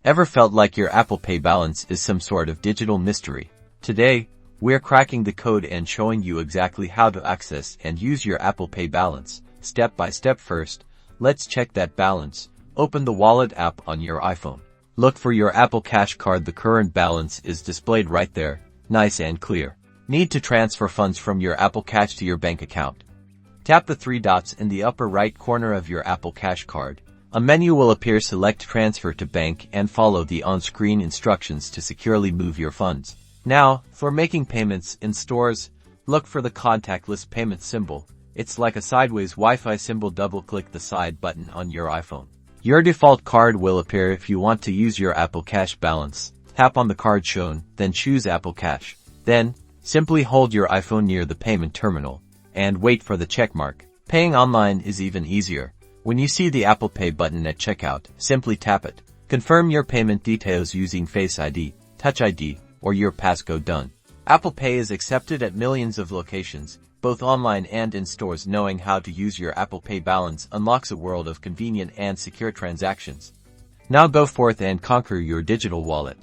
Ever felt like your Apple Pay balance is some sort of digital mystery? Today, we're cracking the code and showing you exactly how to access and use your Apple Pay balance, step by step. First, let's check that balance. Open the Wallet app on your iPhone. Look for your Apple Cash card. The current balance is displayed right there, nice and clear. Need to transfer funds from your Apple Cash to your bank account? Tap the three dots in the upper right corner of your Apple Cash card. A menu will appear. Select Transfer to Bank and follow the on-screen instructions to securely move your funds. Now, for making payments in stores, look for the contactless payment symbol. It's like a sideways Wi-Fi symbol. Double-click the side button on your iPhone. Your default card will appear. If you want to use your Apple Cash balance, tap on the card shown, then choose Apple Cash. Then, simply hold your iPhone near the payment terminal and wait for the check mark. Paying online is even easier. When you see the Apple Pay button at checkout, simply tap it. Confirm your payment details using Face ID, Touch ID, or your passcode. Done. Apple Pay is accepted at millions of locations, both online and in stores. Knowing how to use your Apple Pay balance unlocks a world of convenient and secure transactions. Now go forth and conquer your digital wallet.